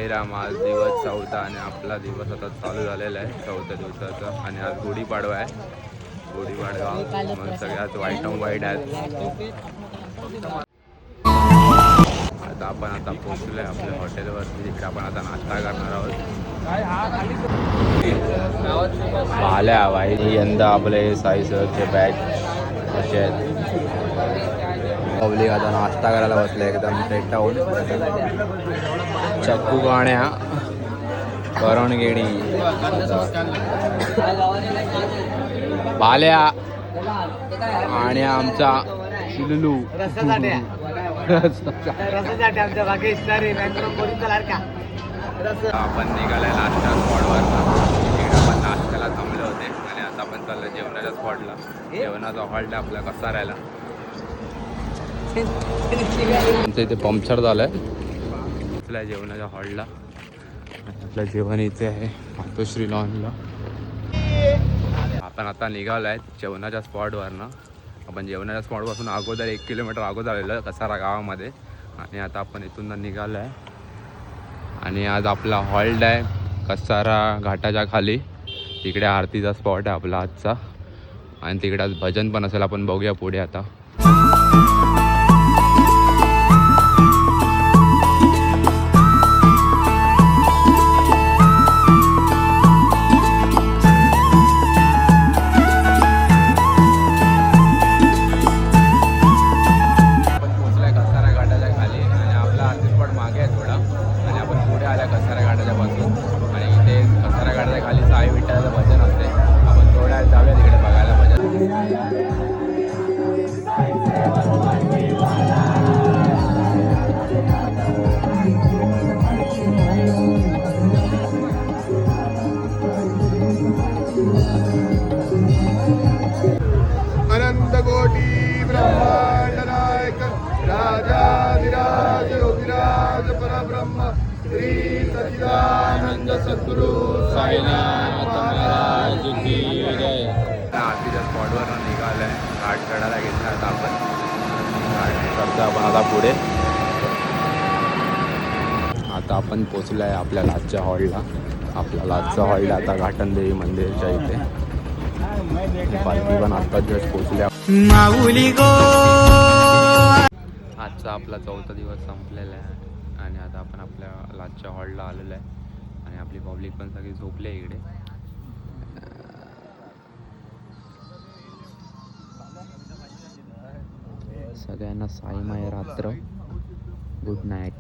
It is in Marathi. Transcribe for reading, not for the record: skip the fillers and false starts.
साईराम. आज दिवस 4था आणि आपला दिवस आता चालू झालेला आहे 4थ्या दिवसाचा. आणि आज गुढीपाडवा आहे. गुढीपाडवा मग सगळ्यात वाईट वाईट आहेत. आता आपण पोहोचलोय आपल्या हॉटेलवरती. तिकडे आपण आता नाश्ता करणार आहोत. आल्या भाई यंदा आपले साई सरचे बॅग कसे आहेत. पब्लिक आता नाश्ता करायला बसले एकदम सेट होऊन. चक्कू गाण्या करणगेणी भाल्या आणि आमचा शिलू आपण निघालाय नाश्ता स्पॉटवर. तिकडे आपण नाश्त्याला थांबले होते आणि आता आपण चाललो जेवणाच्या स्पॉटला. जेवणाचा हॉल्ट आहे आपला कसाऱ्याला. आमचं इथे पंक्चर झालंय आपल्या जेवणाच्या हॉलला. आपलं जेवण इथे आहे मातोश्री लॉनला. आपण आता निघालो आहे जेवणाच्या स्पॉटवरनं. आपण जेवणाच्या स्पॉटपासून अगोदर 1 किलोमीटर अगोदर आलेलं कसारा गावामध्ये. आणि आता आपण इथून निघालो आहे. आणि आज आपला हॉल्ट आहे कसारा घाटाच्या खाली. तिकडे आरतीचा स्पॉट आहे आपला आजचा. आणि तिकडे आज भजन पण असेल. आपण बघूया पुढे आता. अनंत कोटी ब्रह्मांड नायक राजाधिराज योगिराज परब्रह्म श्री सच्चिदानंद सद्गुरु साईनाथ महाराज की जय. आरतीच्या स्पॉटवर निघालाय. घाट चढायला घेतला आता आपण. घाट करतो आपण आता पुढे. आता आपण पोचलो आहे आपल्या लाजच्या हॉलला. आपला लाजचा हॉल आता घाटनदेवी मंदिरच्या इथे. पालखी पण आत्ताच जस्ट पोचल्या. आजचा आपला 4था दिवस संपलेला आहे. आणि आता आपण आपल्या लाजच्या हॉलला आलेलो आहे. आणि आपली पब्लिक पण सगळी झोपली आहे इकडे. सगळ्यांना साईमाय रात्र. Good night.